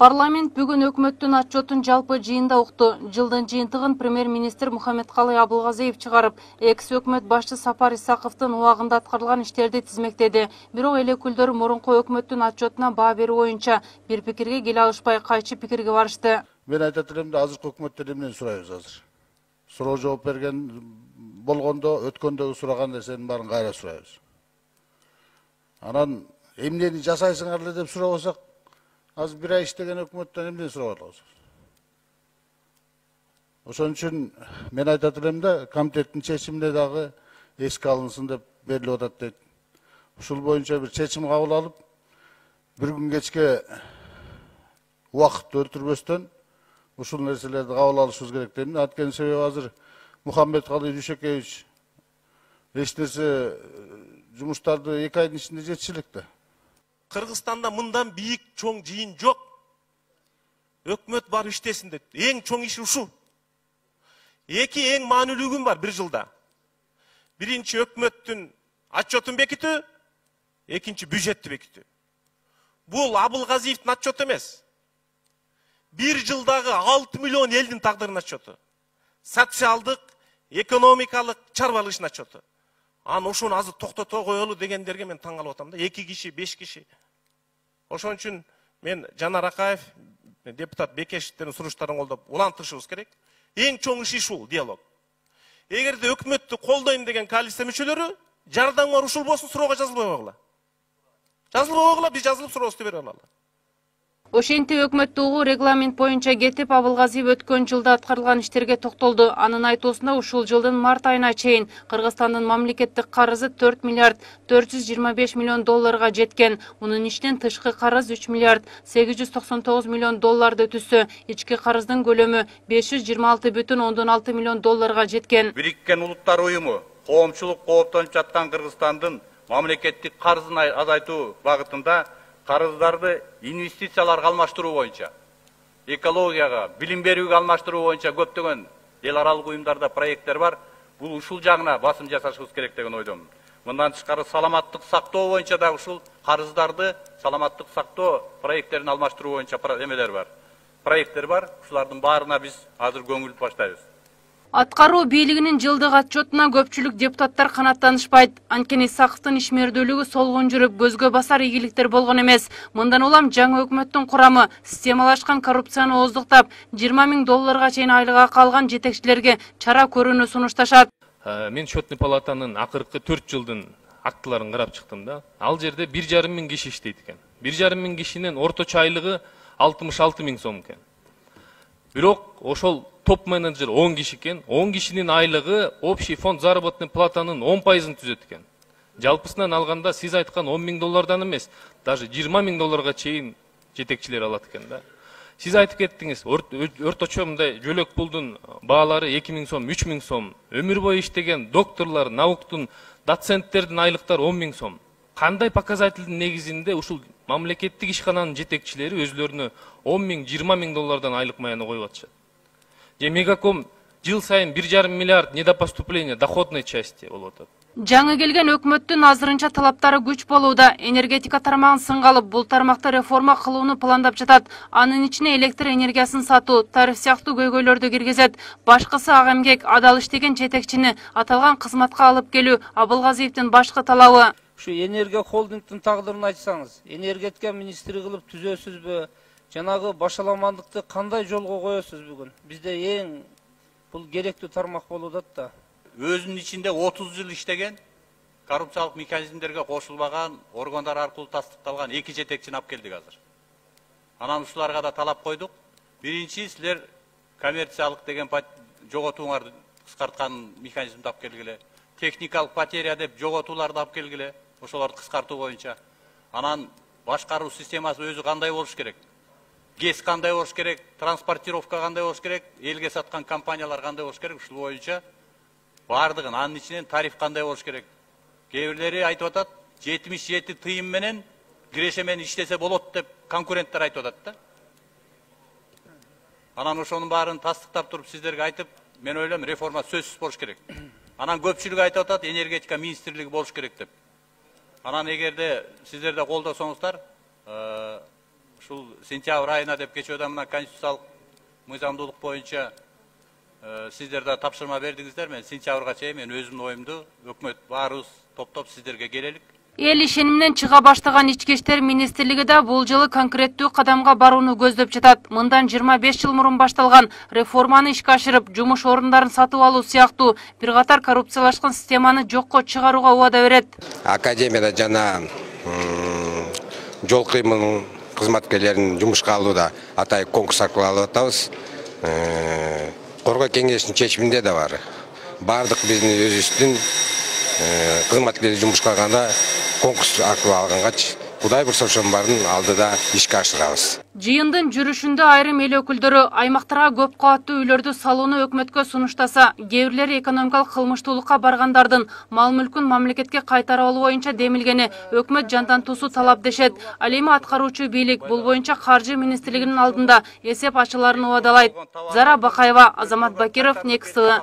Парламент бүгін өкмөттүн отчетун жалпы жыйында укту. Жылдын жыйынтыгын премьер-министр Мухаммедкалый Абылгазиев чыгарып, экс-өкмөт башчы Сапар Исаковдун убагында аткарылган иштерди тизмектеди. Бирок эл өкүлдөрү мурунку өкмөттүн отчетуна баа берүү боюнча бир пикирге келе алышпай кайчы пикирге барышты. Мен айтат элем да азыркы өкмөттөн эмнени сурайбыз азыр. Суроо жооп берген болгондо, өткөндөгү сураган нерсенин баарын кайра сурайбыз. Анан эмнени жасайсыңар эле деп сурабасак, азыр бир ай иштеген өкмөттөн эмнени сурап атабыз. Ошон үчүн мен айтат элем да комитеттин чечимине дагы эске алынсын деп берилип атат дейт. Ушул боюнча бир чечим кабыл алып, бир күн кечке убакытты өлтүрбөстөн ушул нерселерди кабыл алышыбыз керек дейм. Анткени себеби азыр Мухаммедкалый Дүйшөкеевич эч нерсе жумуштарды 2 айдын ичинде жетиши элек да. Кыргызстанда мындан бийик чоң жыйын жок. Өкмөт бар иштесин дейт. Эң чоң иш ушул. Эки эң маанилүү күн бар бир жылда. Биринчи өкмөттүн отчетун бекитүү, экинчи бюджетти бекитүү. Бул Абылгазиевдин отчету эмес. Бир жылдагы 6 миллион элдин тагдырын отчету. Социалдык, экономикалык чарбалык ишин отчету. Ошону азыр токтото коелу дегендерге мен таң калып атам да. 2 киши, 5 киши. Ошон үчүн мен Жанар Акаев, депутат Бекешевдин суруштарын колдоп улантышыбыз керек. Эң чоң иш ушул диалог. Эгерде өкмөттү колдойм деген коалиция мүчөлөрү жардамыңар ушул болсун, суроого жазылбай койгула. Жазылбай койгула, биз жазылып сурообузду бере алалы. Ошентип өкмөт угу регламент боюнча кетип, Абылгазиев өткөн жылда аткарылган иштерге токтолду. Анын айтуусунда ушул жылдын март айына чейин Кыргызстандын мамлекеттик карызы 4 миллиард 425 миллион долларга жеткен. Мунун ичинен тышкы карыз 3 миллиард 899 миллион долларды түссө, ички карыздын көлөмү 526,6 миллион долларга жеткен. Бириккен Улуттар уюму коомчулук кооптонуп жаткан Кыргызстандын мамлекеттик карызын азайтуу багытында карыздарды инвестицияларга алмаштыруу боюнча, экологияга, билим берүүгө алмаштыруу боюнча көптөгөн эл аралык уюмдарда проекттер бар. Бул ушул жагына басым жасашыбыз керек деген ойдомун. Мындан тышкары саламаттык сактоо боюнча да ушул карыздарды саламаттык сактоо проекттерин алмаштыруу боюнча эмелер бар. Проекттер бар. Ушулардын баарына биз азыр көңүл баштайбыз. Аткаруу бийлигинин жылдык отчетуна көпчүлүк депутаттар канаттанышпайт. Анткени Исаковдун ишмердүүлүгү солгон жүрүп, көзгө басар ийгиликтер болгон эмес. Мындан улам жаңы өкмөттүн курамы системалашкан коррупцияны ооздуктап, 20 000 долларга чейин айлык акы алган жетекчилерге чара көрүүнү сунушташат. Мен Счетный палатанын акыркы 4 жылдын актыларын карап чыктым да. Ал жерде 1,5 миң киши иштейт экен. 1,5 миң кишинин орточо айлыгы 66 000 сом экен. Бирок ошол топ менеджер 10 киши экен. 10 кишинин айлыгы общий фонд заработной платанын 10%-ын түзөт экен. Жалпысынан алганда сиз айткан 10 000 доллардан эмес, даже 20 000 долларга чейин жетекчилер алат экен да. Сиз айтып кеттиңиз, орточо мындай жөлөк пулдун баалары 2 000 сом, 3 000 сом. Өмүр бою иштеген докторлор, науктун, доценттердин айлыктары 10 000 сом. Кандай показательдин негизинде ушул мамлекеттик ишкананын жетекчилери өзлөрүнө 10 000, 20 000 доллардан айлык маяны коюп атышат. Мегаком жыл сайын 1,5 миллиард недопоступления доходной части болуп атат. Жаңы келген өкмөттүн азырынча талаптары күч болууда. Энергетика тармагын сынга алып, бул тармакта реформа кылууну пландап жатат. Анын ичине электр энергиясын сатуу, тариф сыяктуу көйгөйлөрдү киргизет. Башкысы ак эмгек, адал иштеген жетекчини аталган кызматка алып келүү Абылгазиевдин башкы талабы. Şu Energia Holding'in taqdirini айтсаңыз, энергетика министри кылып түзөсүзбү? Жанагы башаламандыкты кандай жолго коесуз бүгүн? Бизде эң бул керектүү тармак болуп атат да. Өзүнүн ичинде 30 жыл иштеген, коррупциялык механизмдерге кошулбаган, органдар аркылуу тастыкталган 2 жетекчини алып келдик азыр. Анан ушуларга да талап койдук. Биринчи, силер коммерциялык деген жоготууңарды кыскарткан механизмди алып келгиле. Техникалык потеря деп жоготууларды алып келгиле. Ошолорду кыскартуу боюнча. Анан башкаруу системасы өзү кандай болуш керек? ГЭС кандай болуш керек? Транспортировка кандай болуш керек? Элге саткан компаниялар кандай болуш керек? Ушул боюнча бардыгын, анын ичинен тариф кандай болуш керек? Кээ бирлери айтып атат, 77 тыйым менен киреше менен иштесе болот деп конкуренттер айтып атат да. Анан ошонун баарын тастыктап туруп сиздерге айтып, мен ойлойм, реформа сөзсүз болуш керек. Анан көпчүлүк айтып атат, энергетика министрлиги болуш керек деп. Анан эгерде сиздер да колдосоңуздар, ушул сентябрь айына деп кечөөдөн мына конституциялык мыйзамдуулук боюнча сиздер да тапшырма бердиңиздер. Мен сентябрга чейин мен өзүмдүн оюмду өкмөт баарыбыз топтоп сиздерге келелик. Эл ишениминен чыга баштаган Ички иштер министрлиги да бул жылы конкреттүү кадамга барууну көздөп жатат. Мындан 25 жыл мурун башталган реформаны ишке ашырып, жумуш орундарын сатып алуу сыяктуу бир катар коррупциялашкан системаны жокко чыгарууга убада берет. Академияда жана жол кыймылынын кызматкерлерин жумушка алууда атайын конкурс аркылуу алып атабыз. Коргоо кеңешинин чечиминде да бар. Бардык биздин өзүбүздүн кызматкерлер жумушка алганда конкурс аркылуу алгангач, Кудай буйрса ошонун баарын алдыда ишке ашырабыз. Жыйындын жүрүшүндө айрым эл өкүлдөрү аймактарга көп кабаттуу үйлөрдү салууну өкмөткө сунуштаса, кээ бирлери экономикалык кылмыштуулукка баргандардын мал мүлкүн мамлекетке кайтарып алуу боюнча демилгени өкмөт жандантуусу талап дешет. Ал эми аткаруучу бийлик бул боюнча Каржы министрлигинин алдында эсеп ачыларын убадалайт. Зара Бакаева, Азамат Бакиров, Next TV.